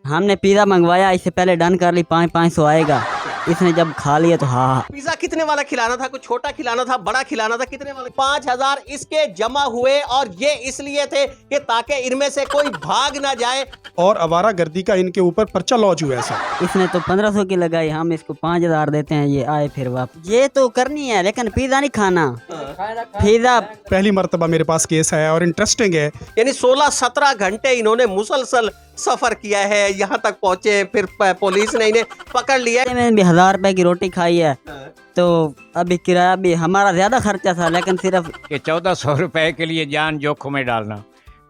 हमने पिज़्ज़ा मंगवाया, इससे पहले डन कर ली 500 आएगा। इसने जब खा लिया तो हाँ। पिज्जा कितने वाला खिलाना था? कुछ छोटा खिलाना था, बड़ा खिलाना था? कितने वाला? 5000 इसके जमा हुए और ये इसलिए थे कि ताकि इनमें से कोई भाग ना जाए और आवारागर्दी का इनके ऊपर पर्चा लॉन्च हुआ है सर। इसने तो 1500 की लगाई, हम इसको 5000 देते हैं। ये आए फिर वापस। ये तो करनी है लेकिन पिज़्ज़ा नहीं खाना। पिज़्ज़ा पहली मर्तबा मेरे पास केस है और इंटरेस्टिंग है। यानी 16-17 घंटे इन्होंने मुसलसल सफर किया है, यहाँ तक पहुंचे, फिर पुलिस ने इन्हें पकड़ लिया। मैंने भी 1000 रुपए की रोटी खाई है, तो अभी किराया भी हमारा ज्यादा खर्चा था, लेकिन सिर्फ कि 1400 रुपए के लिए जान जोखिम में डालना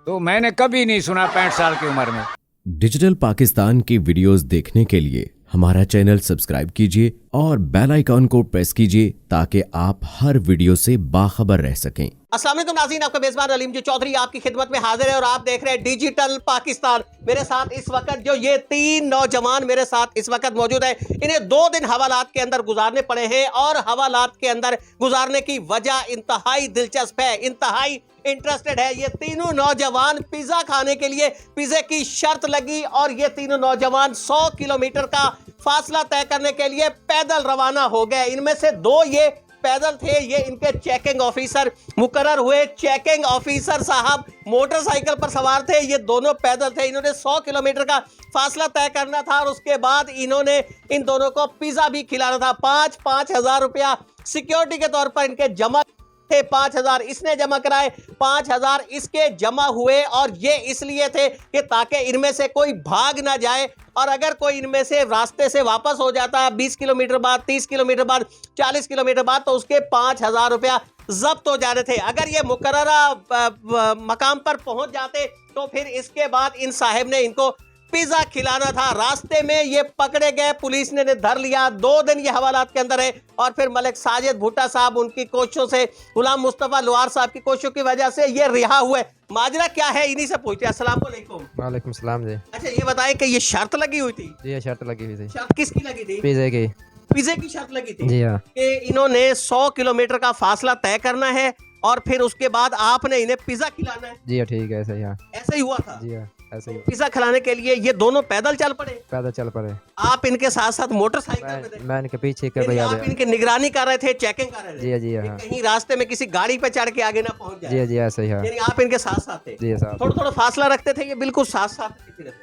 तो मैंने कभी नहीं सुना 65 साल की उम्र में। डिजिटल पाकिस्तान की वीडियोस देखने के लिए हमारा चैनल सब्सक्राइब कीजिए और बेल आइकॉन को प्रेस कीजिए ताकि आप हर वीडियो से बाखबर रह सकें। अस्सलाम वालेकुम नाज़रीन, आपका मेजबान अलीम जी चौधरी आपकी खिदमत में हाजिर है और आप देख रहे हैं डिजिटल पाकिस्तान। मेरे साथ इस वक्त जो ये 3 नौजवान मेरे साथ इस वक्त मौजूद है, इन्हें 2 दिन हवालात के अंदर गुजारने पड़े हैं और हवालात के अंदर गुजारने की वजह इंतहाई दिलचस्प है, इंतहाई इंटरेस्टेड है। ये तीनों नौजवान पिज्जा खाने के लिए पिज्जे की शर्त लगी और ये तीनों नौजवान 100 किलोमीटर का फासला तय करने के लिए पैदल रवाना हो गए। इनमें से 2 ये पैदल थे, ये इनके चेकिंग ऑफिसर मुकर्रर हुए। चेकिंग ऑफिसर साहब मोटरसाइकिल पर सवार थे, ये दोनों पैदल थे। इन्होंने 100 किलोमीटर का फासला तय करना था और उसके बाद इन्होंने इन दोनों को पिज्जा भी खिलाना था। 5,000 रुपया सिक्योरिटी के तौर पर इनके जमा थे। 5000 इसने जमा कराए, 5000 इसके जमा हुए और ये इसलिए थे कि ताकि इनमें से कोई भाग ना जाए और अगर कोई इनमें से रास्ते से वापस हो जाता है 20 किलोमीटर बाद, 30 किलोमीटर बाद, 40 किलोमीटर बाद, तो उसके 5000 रुपया जब्त हो जाने थे। अगर ये मुकर्ररा मकाम पर पहुंच जाते तो फिर इसके बाद इन साहब ने इनको पिज्जा खिलाना था। रास्ते में ये पकड़े गए, पुलिस ने धर लिया। 2 दिन ये हवालात के अंदर है और फिर मलिक साजिद भुट्टा साहब उनकी कोशिशों से, गुलाम मुस्तफा लोहार साहब की कोशिशों की वजह से ये रिहा हुए। माजरा क्या है इन्हीं से पूछते हैं। अस्सलाम वालेकुम। वालेकुम सलाम जी। अच्छा ये बताएं कि ये शर्त लगी हुई थी? जी शर्त लगी हुई थी। शर्त किसकी लगी थी? पिज़्ज़ा की। पिज्जे की शर्त लगी थी जी हाँ। कि इन्होंने 100 किलोमीटर का फासला तय करना है और फिर उसके बाद आपने इन्हें पिज्जा खिलाना है। जी हाँ ठीक है, ऐसे ही। हाँ ऐसे ही हुआ था? जी हाँ ऐसे ही। पिज्जा खिलाने के लिए ये दोनों पैदल चल पड़े? पैदल चल पड़े। आप इनके साथ साथ मोटरसाइकिल पे थे? मैं इनके पीछे कर यानी भैया। आप इनकी निगरानी कर रहे थे, चेकिंग कर रहे थे? जी हाँ जी कि हाँ। कहीं रास्ते में किसी गाड़ी पे चढ़ के आगे ना पहुंच जाए? जी हाँ जी ऐसे ही। हाँ यानी आप इनके साथ साथ थे? जी साहब। थोड़ा थोड़ा फासला रखते थे, ये बिल्कुल साथ साथ रहते थे?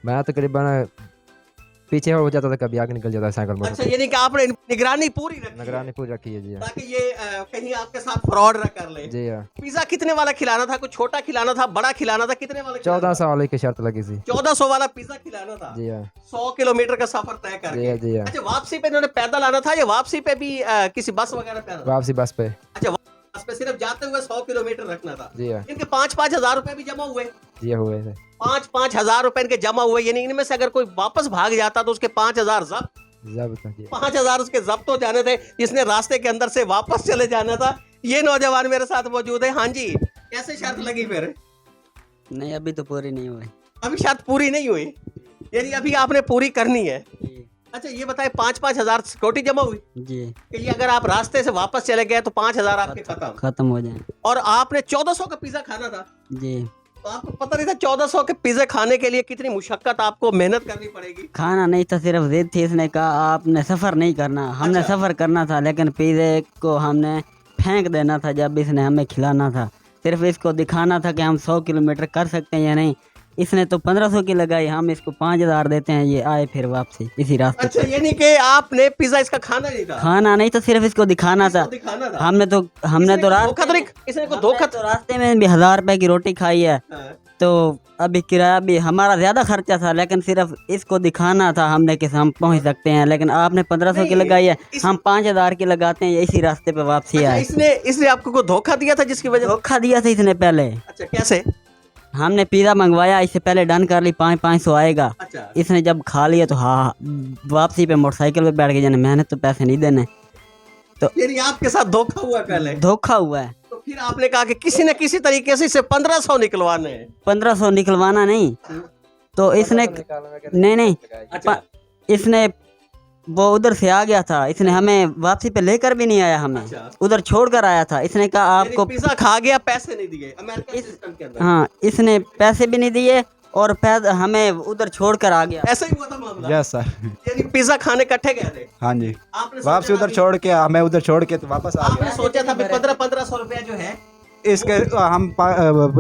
मैं तकरीबन पीछे हो जाता था, कभी आगे निकल जाता साइकिल में। अच्छा यानी कि आपने निगरानी पूरी रखी है, निगरानी पूरी रखी है। जी हाँ। ताकि ये कहीं आपके साथ फ्रॉड ना कर ले। जी हाँ। पिज्जा कितने वाला खिलाना था? कुछ छोटा खिलाना था, बड़ा खिलाना था? कितने वाला? 1400 वाले की शर्त लगी थी। 1400 वाला पिज्जा खिलाना था। जी हाँ। 100 किलोमीटर का सफर तय जी हाँ करके। जी हाँ। अच्छा वापसी पे इन्होंने पैदल आना था या वापसी पे भी किसी बस वगैरह पे आना था? वापसी बस पे। अच्छा बस पे सिर्फ जाते हुए 100 किलोमीटर रखना था। जी हाँ। इनके 5-5 हजार रुपए भी जमा हुए। जी हुए थे। 5-5 हजार रुपए इनके जमा हुए, यानी इनमें से अगर कोई वापस भाग जाता तो उसके 5000 जब्त। जब 5000 उसके जब्त हो जाने थे, जिसने रास्ते के अंदर से वापस चले जाना था। ये नौजवान मेरे साथ मौजूद है। हाँ जी, कैसे शर्त लगी फिर? नहीं, अभी तो पूरी नहीं हुई। अभी शर्त पूरी नहीं हुई, यानी अभी आपने पूरी करनी है। अच्छा ये बताए 5-5 हजार सिक्योरिटी जमा हुई जी, कि ये अगर आप रास्ते से वापस चले गए तो 5000 आपके खत्म हो जाए। और आपने 1400 का पिज्जा खाना था। जी, तो आपको पता नहीं था 1400 के पिज्जे खाने के लिए कितनी मुशक्कत आपको मेहनत करनी पड़ेगी? खाना नहीं था, सिर्फ जिद थी। इसने कहा आपने सफ़र नहीं करना, हमने अच्छा। सफ़र करना था, लेकिन पिज़्ज़े को हमने फेंक देना था जब इसने हमें खिलाना था। सिर्फ इसको दिखाना था कि हम 100 किलोमीटर कर सकते हैं या नहीं। इसने तो 1500 की लगाई, हम इसको 5000 देते हैं। ये आए फिर वापसी इसी रास्ते अच्छा पे। यानी कि आपने पिज्जा इसका खाना नहीं था? खाना नहीं था, सिर्फ इसको दिखाना था। इसको दिखाना था। हमने तो धोखा तो नहीं, इसने को धोखा तो रास्ते में भी 1000 रुपए की रोटी खाई है, हाँ। तो अभी किराया भी हमारा ज़्यादा खर्चा था, लेकिन सिर्फ इसको दिखाना था हमने कि हम पहुंच सकते हैं। लेकिन आपने 1500 की लगाई है, हम 5000 की लगाते हैं, इसी रास्ते पे वापसी अच्छा, आए। इसने आपको को धोखा दिया था जिसकी वजह? धोखा दिया था इसने पहले। अच्छा कैसे? हमने पिज़्ज़ा मंगवाया, इससे पहले डन कर ली 500 आएगा। अच्छा इसने जब खा लिया तो हाँ, वापसी पे मोटरसाइकिल पे बैठ के जाने, मैंने तो पैसे नहीं देने, तो यानी आपके साथ धोखा हुआ पहले? धोखा हुआ है। तो फिर आपने कहा कि किसी न किसी तरीके से इसे 1500 निकलवाने हैं। 1500 निकलवाना नहीं, तो इसने नहीं अच्छा इसने वो उधर से आ गया था, इसने हमें वापसी पे लेकर भी नहीं आया, हमें अच्छा। उधर छोड़ कर आया था। इसने कहा आपको, पिज्जा खा गया, पैसे नहीं दिए अमेरिकन सिस्टम के अंदर। हाँ, इसने पैसे भी नहीं दिए और पैद हमें उधर छोड़कर आ गया। ऐसा ही हुआ था मामला? Yes sir. यानी पिज्जा खाने इकट्ठे गए थे? हाँ जी, आपने वापसी सोचा उधर था छोड़ के हमें उधर छोड़ के तो वापस आ आपने सोचा था 1500 रुपया जो है इसके हम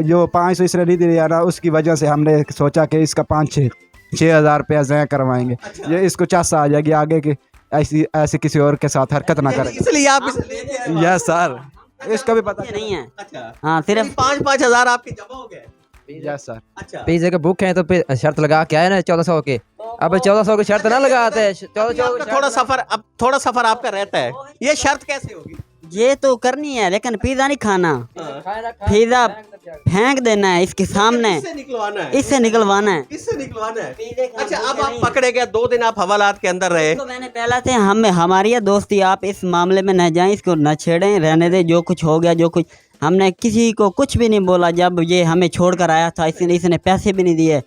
जो 500 इसने नहीं दिया ना, उसकी वजह से हमने सोचा कि इसका 5-6 हज़ार रुपया ज़ाया करवाएंगे। ये इसको चासा आ जाएगी आगे की ऐसे किसी और के साथ हरकत ना करें। इसलिए आप इसे लेके आए? यस सर, इसका भी पता ये नहीं है। अच्छा, हाँ सिर्फ 5-5 हजार आपके जमा हो गए? Yes sir. अच्छा, पिज्जे के बुक हैं तो फिर शर्त लगा के आए ना 1400 के। अब 1400 की शर्त ना लगाते। 1400 आपका थोड़ा सफर आपका रहता है, ये शर्त कैसे होगी? ये तो करनी है लेकिन पिज्जा नहीं खाना, पिज्जा फेंक देना है इसके सामने, इससे निकलवाना है, इससे निकलवाना है। इससे निकलवाना है। अच्छा, अब आप पकड़े गए, 2 दिन आप हवालात के अंदर रहे। तो मैंने पहला से हमें हमारी ये दोस्ती, आप इस मामले में न जाएं, इसको न छेड़ें, रहने दे, जो कुछ हो गया जो कुछ, हमने किसी को कुछ भी नहीं बोला। जब ये हमें छोड़कर आया था इसने पैसे भी नहीं दिए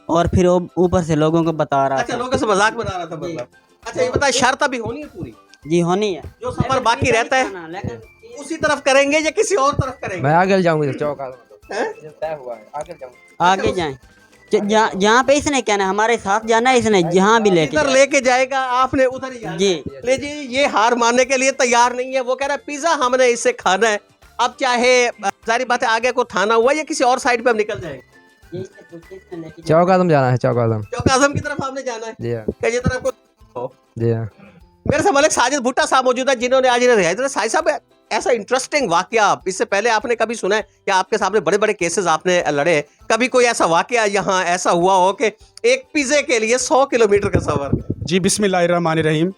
और फिर वो ऊपर से लोगों को बता रहा अच्छा, था। लोगों से मजाक बना रहा था मतलब। अच्छा, ये बताइए, शर्त अभी होनी है पूरी? जी होनी है। जो सफर बाकी रहता है लेकिन उसी तरफ करेंगे या किसी और तरफ करेंगे? मैं आगे जाऊंगी चौक हैं? तय हुआ है, आगे जाऊंगा। आगे जाएं, जहाँ पे इसने कहना है हमारे साथ जाना है, इसने जहाँ भी लेके इधर लेके जाएगा, आपने उधर ही जाना है। जी। ले जी, ये हार मानने के लिए तैयार नहीं है। वो कह रहा है पिज्जा हमने इससे खाना है। अब चाहे जारी बात है आगे को थाना हुआ या किसी और साइड पे हम निकल जाएंगे। चौक आजम जाना है, चौक आजम। चौक आजम की तरफ आपने जाना है? जी हाँ, कहीं तरफ को जी हाँ। मेरे से मलिक साजिद भुट्टा साहब मौजूद है, जिन्होंने आज इन्हें रिहाई दी। साहिब साहब, ऐसा इंटरेस्टिंग वाकया इससे पहले आपने कभी सुना है या आपके सामने बड़े बड़े केसेस आपने लड़े, कभी कोई ऐसा वाकया यहाँ ऐसा हुआ हो कि एक पिज्जे के लिए 100 किलोमीटर का सफर? जी बिस्मिल्लाहिर्रहमानिर्रहीम।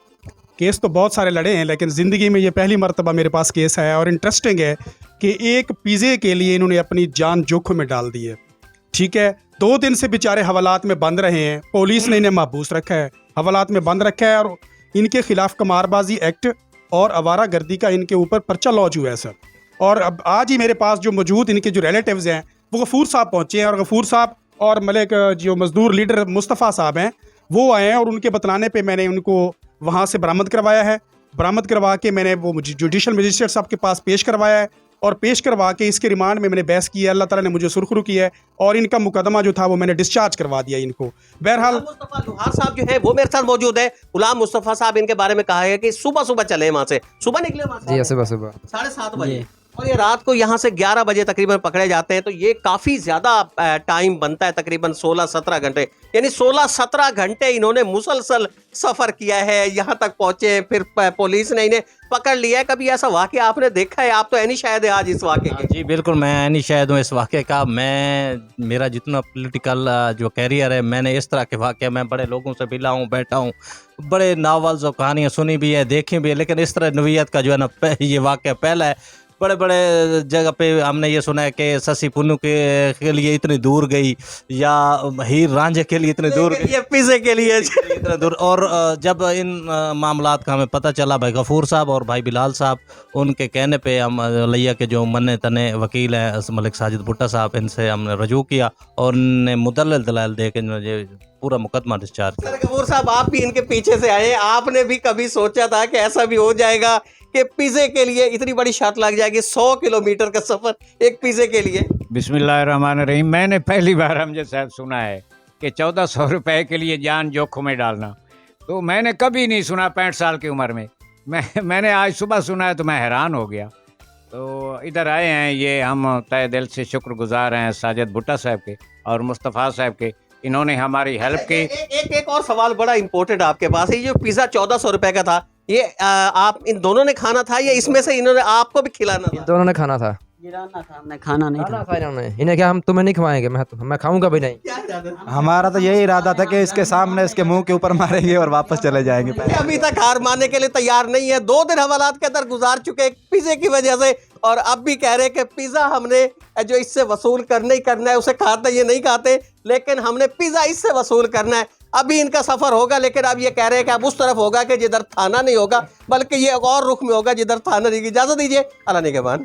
केस तो बहुत सारे लड़े हैं लेकिन ज़िंदगी में ये पहली मर्तबा मेरे पास केस है और इंटरेस्टिंग है कि एक पिज़्ज़े के लिए इन्होंने अपनी जान जोखिम में डाल दी है। ठीक है, 2 दिन से बेचारे हवालात में बंद रहे हैं, पुलिस ने इन्हें महबूस रखा है, हवालात में बंद रखा है और इनके खिलाफ कमारबाजी एक्ट और आवारा गर्दी का इनके ऊपर पर्चा लॉन्च हुआ है सर। और अब आज ही मेरे पास जो मौजूद इनके जो रिलेटिव्स हैं वो गफूर साहब पहुँचे हैं और गफूर साहब और मलिक जो मजदूर लीडर मुस्तफ़ा साहब हैं वो आए हैं और उनके बतलाने पे मैंने उनको वहाँ से बरामद करवाया है। बरामद करवा के मैंने वो जुडिशल मजिस्ट्रेट साहब के पास पेश करवाया है और पेश करवा के इसके रिमांड में मैंने बहस की है। अल्लाह ताला ने मुझे सुरखरू किया है और इनका मुकदमा जो था वो मैंने डिस्चार्ज करवा दिया इनको। बहरहाल मुस्तफा लुहार साहब जो है वो मेरे साथ मौजूद है। गुलाम मुस्तफा साहब, इनके बारे में कहा है कि सुबह सुबह चले वहाँ से, सुबह निकले वहाँ से जी सुबह सुबह 7:30 बजे और ये रात को यहाँ से 11 बजे तकरीबन पकड़े जाते हैं। तो ये काफ़ी ज़्यादा टाइम बनता है, तकरीबन 16-17 घंटे, यानी 16-17 घंटे इन्होंने मुसलसल सफ़र किया है, यहाँ तक पहुँचे, फिर पुलिस ने इन्हें पकड़ लिया है। कभी ऐसा वाक़या आपने देखा है? आप तो ऐनी शायद है आज इस वाक़े के। जी बिल्कुल, मैं ऐनी शायद हूँ इस वाक़े का। मेरा जितना पॉलिटिकल जो कैरियर है, मैंने इस तरह के वाक़े, मैं बड़े लोगों से मिला हूँ, बैठा हूँ, बड़े नावल्स और कहानियाँ सुनी भी है, देखी भी है, लेकिन इस तरह नवीयत का जो है ना ये वाक़या पहला है। बड़े बड़े जगह पे हमने ये सुना है कि ससी पुन्नू के लिए इतनी दूर गई या हीर रांझे के लिए इतनी दूर गई, ये पिज़्ज़े के लिए इतना दूर। और जब इन मामलात का हमें पता चला, भाई गफूर साहब और भाई बिलाल साहब, उनके कहने पे हम लिया के जो मन्ने तने वकील हैं मलिक साजिद भुट्टा साहब, इनसे हमने रजू किया और उन्होंने मुदल्लल दलाल दे के मुझे पूरा मुकदमा डिस्चार्ज किया। गफूर साहब, आप भी इनके पीछे से आए, आपने भी कभी सोचा था कि ऐसा भी हो जाएगा कि पिज़्ज़े के लिए इतनी बड़ी शर्त लग जाएगी, 100 किलोमीटर का सफ़र एक पिज़्ज़े के लिए? बिस्मिल्लाहिर्रहमानिर्रहीम। मैंने पहली बार हमसे शायद सुना है कि 1400 रुपए के लिए जान जोखिम में डालना, तो मैंने कभी नहीं सुना 65 साल की उम्र में। मैंने आज सुबह सुना है तो मैं हैरान हो गया। तो इधर आए हैं, ये हम तहे दिल से शुक्रगुजार हैं साजिद भुट्टा साहब के और मुस्तफ़ा साहब के, इन्होंने हमारी हेल्प की। एक और सवाल बड़ा इंपॉर्टेंट आपके पास है, ये जो पिज़्ज़ा 1400 रुपए का था, ये आप इन दोनों ने खाना था या इसमें से इन्होंने आपको भी खिलाना था? दोनों ने खाना था, गिराना था, हमने खाना नहीं खाना था। था इन्होंने। इन्हें क्या हम तुम्हें नहीं खवाएंगे, मैं खाऊंगा भी नहीं। क्या इरादा था? हमारा तो यही इरादा था कि इसके सामने इसके मुंह के ऊपर मारेंगे और वापस चले जाएंगे। ये अभी तक हार मानने के लिए तैयार नहीं है। 2 दिन हवालात के अंदर गुजार चुके एक पिज़्ज़े की वजह से और अब भी कह रहे हैं कि पिज़्ज़ा हमने जो इससे वसूल करना ही करना है, उसे खाते ये नहीं खाते, लेकिन हमने पिज़्ज़ा इससे वसूल करना है। अभी इनका सफ़र होगा, लेकिन अब ये कह रहे हैं कि अब उस तरफ होगा कि जिधर थाना नहीं होगा, बल्कि ये एक और रुख में होगा जिधर थाना नहीं। इजाज़त दीजिए, अल्लाह निगहबान।